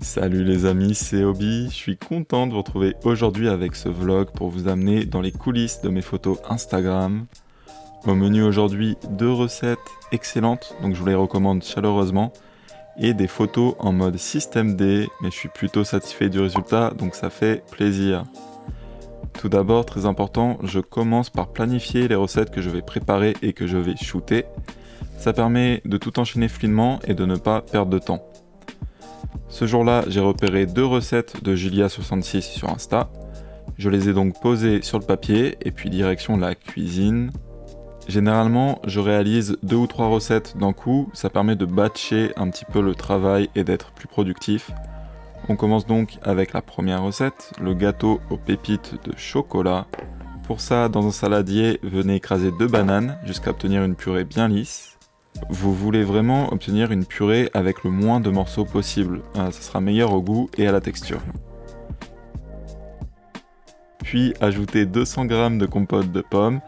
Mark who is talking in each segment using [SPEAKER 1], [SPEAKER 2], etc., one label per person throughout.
[SPEAKER 1] Salut les amis, c'est Obi, je suis content de vous retrouver aujourd'hui avec ce vlog pour vous amener dans les coulisses de mes photos Instagram. Au menu aujourd'hui, 2 recettes excellentes, donc je vous les recommande chaleureusement, et des photos en mode système D, mais je suis plutôt satisfait du résultat, donc ça fait plaisir. Tout d'abord, très important, je commence par planifier les recettes que je vais préparer et que je vais shooter. Ça permet de tout enchaîner fluidement et de ne pas perdre de temps. Ce jour-là, j'ai repéré 2 recettes de Julia66 sur Insta. Je les ai donc posées sur le papier et puis direction la cuisine. Généralement, je réalise 2 ou 3 recettes d'un coup, ça permet de batcher un petit peu le travail et d'être plus productif. On commence donc avec la première recette, le gâteau aux pépites de chocolat. Pour ça, dans un saladier, venez écraser 2 bananes jusqu'à obtenir une purée bien lisse. Vous voulez vraiment obtenir une purée avec le moins de morceaux possible, ça sera meilleur au goût et à la texture. Puis ajoutez 200 g de compote de pommes.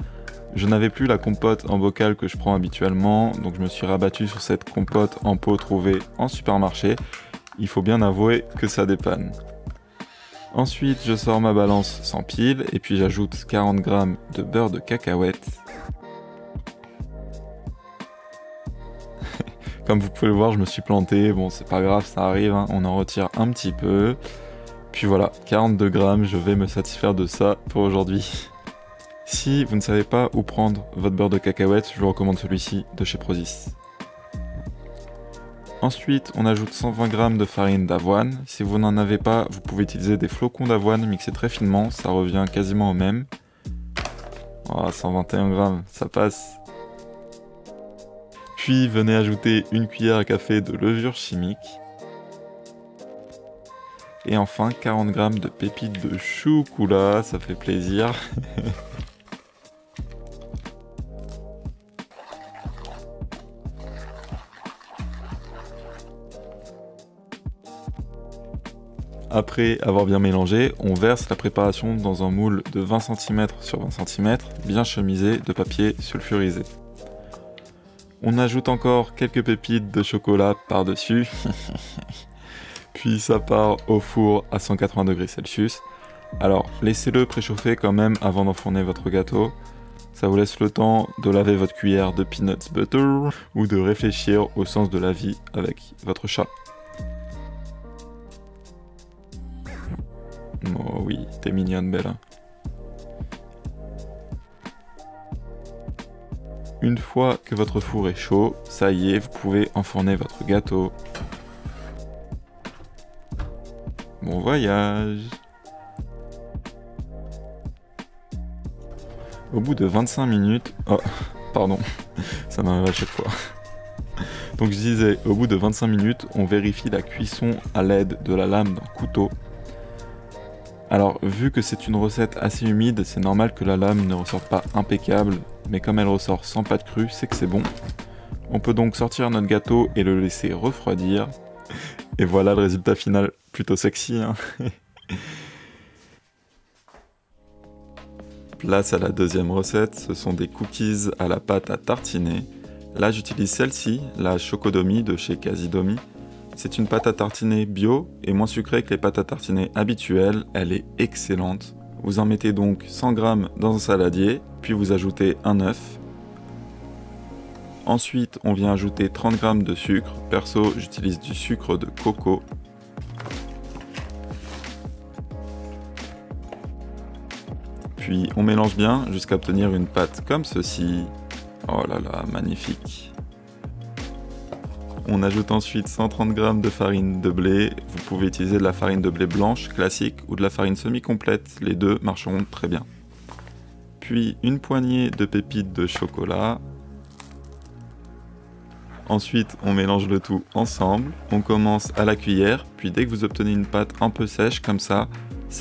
[SPEAKER 1] Je n'avais plus la compote en bocal que je prends habituellement, donc je me suis rabattu sur cette compote en pot trouvée en supermarché. Il faut bien avouer que ça dépanne. Ensuite, je sors ma balance sans pile et puis j'ajoute 40 g de beurre de cacahuète. Comme vous pouvez le voir, je me suis planté, bon c'est pas grave, ça arrive, hein. On en retire un petit peu. Puis voilà, 42 g, je vais me satisfaire de ça pour aujourd'hui. Si vous ne savez pas où prendre votre beurre de cacahuète, je vous recommande celui-ci de chez Prozis. Ensuite, on ajoute 120 g de farine d'avoine. Si vous n'en avez pas, vous pouvez utiliser des flocons d'avoine mixés très finement, ça revient quasiment au même. Oh, 121 g, ça passe. Puis venez ajouter une cuillère à café de levure chimique. Et enfin 40 g de pépites de chocolat, ça fait plaisir. Après avoir bien mélangé, on verse la préparation dans un moule de 20 cm sur 20 cm, bien chemisé de papier sulfurisé. On ajoute encore quelques pépites de chocolat par-dessus, puis ça part au four à 180 degrés Celsius. Alors laissez-le préchauffer quand même avant d'enfourner votre gâteau. Ça vous laisse le temps de laver votre cuillère de peanut butter ou de réfléchir au sens de la vie avec votre chat. Oh oui, t'es mignonne Bella. Une fois que votre four est chaud, ça y est, vous pouvez enfourner votre gâteau. Bon voyage! Au bout de 25 minutes... Oh, pardon, ça m'arrive à chaque fois. Donc je disais, au bout de 25 minutes, on vérifie la cuisson à l'aide de la lame d'un couteau. Alors, vu que c'est une recette assez humide, c'est normal que la lame ne ressorte pas impeccable, mais comme elle ressort sans pâte crue, c'est que c'est bon. On peut donc sortir notre gâteau et le laisser refroidir. Et voilà le résultat final, plutôt sexy, hein. Place à la deuxième recette, ce sont des cookies à la pâte à tartiner. Là j'utilise celle-ci, la Chocodomi de chez Casidomi. C'est une pâte à tartiner bio et moins sucrée que les pâtes à tartiner habituelles, elle est excellente. Vous en mettez donc 100 g dans un saladier, puis vous ajoutez un œuf. Ensuite, on vient ajouter 30 g de sucre. Perso, j'utilise du sucre de coco. Puis on mélange bien jusqu'à obtenir une pâte comme ceci. Oh là là, magnifique. On ajoute ensuite 130 g de farine de blé. Vous pouvez utiliser de la farine de blé blanche classique ou de la farine semi-complète, les deux marcheront très bien. Puis une poignée de pépites de chocolat. Ensuite, on mélange le tout ensemble. On commence à la cuillère, puis dès que vous obtenez une pâte un peu sèche comme ça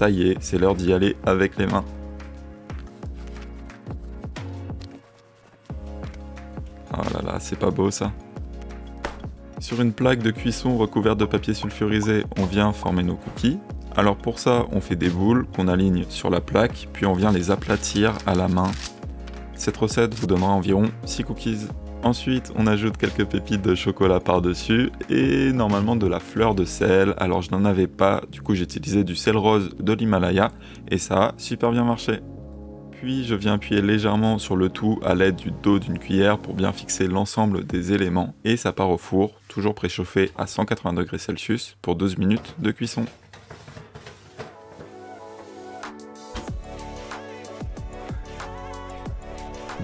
[SPEAKER 1] y est, c'est l'heure d'y aller avec les mains. Oh là là, c'est pas beau ça? Sur une plaque de cuisson recouverte de papier sulfurisé, on vient former nos cookies. Alors pour ça, on fait des boules qu'on aligne sur la plaque, puis on vient les aplatir à la main. Cette recette vous donnera environ 6 cookies. Ensuite, on ajoute quelques pépites de chocolat par-dessus et normalement de la fleur de sel. Alors je n'en avais pas, du coup j'ai utilisé du sel rose de l'Himalaya et ça a super bien marché. Puis je viens appuyer légèrement sur le tout à l'aide du dos d'une cuillère pour bien fixer l'ensemble des éléments et ça part au four, toujours préchauffé à 180 degrés Celsius pour 12 minutes de cuisson.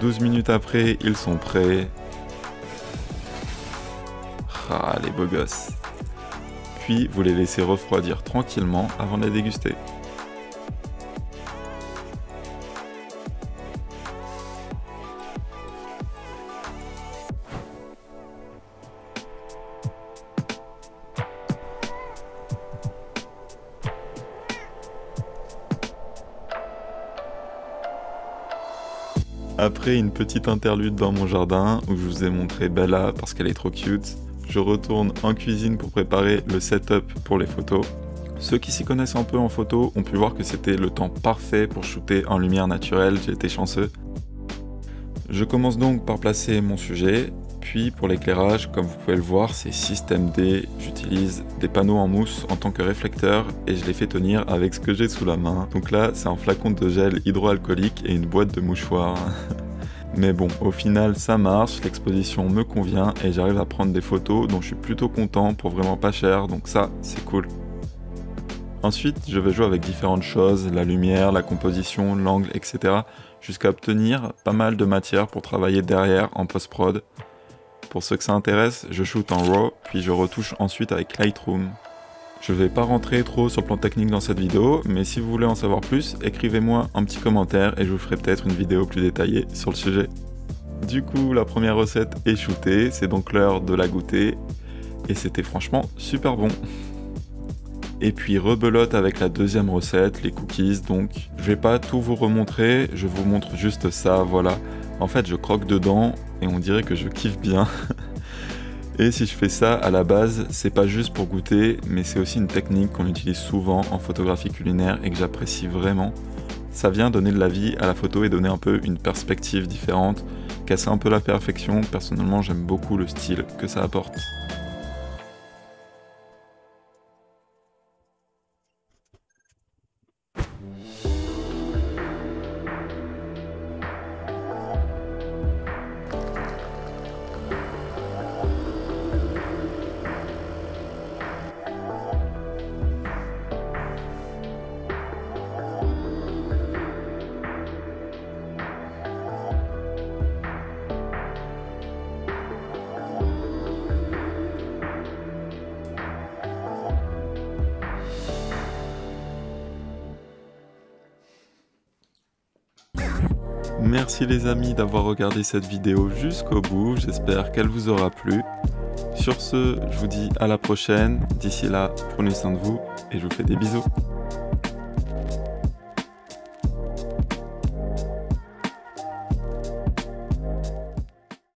[SPEAKER 1] « 12 minutes après, ils sont prêts. Ah, les beaux gosses. Puis vous les laissez refroidir tranquillement avant de les déguster. Après une petite interlude dans mon jardin où je vous ai montré Bella parce qu'elle est trop cute, je retourne en cuisine pour préparer le setup pour les photos. Ceux qui s'y connaissent un peu en photo ont pu voir que c'était le temps parfait pour shooter en lumière naturelle, j'ai été chanceux. Je commence donc par placer mon sujet, puis pour l'éclairage, comme vous pouvez le voir, c'est système D, j'utilise des panneaux en mousse en tant que réflecteur et je les fais tenir avec ce que j'ai sous la main. Donc là, c'est un flacon de gel hydroalcoolique et une boîte de mouchoirs. Mais bon, au final ça marche, l'exposition me convient et j'arrive à prendre des photos dont je suis plutôt content pour vraiment pas cher, donc ça c'est cool. Ensuite, je vais jouer avec différentes choses, la lumière, la composition, l'angle, etc. jusqu'à obtenir pas mal de matière pour travailler derrière en post-prod. Pour ceux que ça intéresse, je shoot en RAW, puis je retouche ensuite avec Lightroom. Je vais pas rentrer trop sur le plan technique dans cette vidéo, mais si vous voulez en savoir plus, écrivez-moi un petit commentaire et je vous ferai peut-être une vidéo plus détaillée sur le sujet. Du coup, la première recette est shootée, c'est donc l'heure de la goûter, et c'était franchement super bon. Et puis rebelote avec la deuxième recette, les cookies, donc je vais pas tout vous remontrer, je vous montre juste ça, voilà. En fait, je croque dedans et on dirait que je kiffe bien. Et si je fais ça à la base, c'est pas juste pour goûter, mais c'est aussi une technique qu'on utilise souvent en photographie culinaire et que j'apprécie vraiment. Ça vient donner de la vie à la photo et donner un peu une perspective différente, casser un peu la perfection. Personnellement, j'aime beaucoup le style que ça apporte. Merci les amis d'avoir regardé cette vidéo jusqu'au bout, j'espère qu'elle vous aura plu. Sur ce, je vous dis à la prochaine, d'ici là, prenez soin de vous et je vous fais des bisous.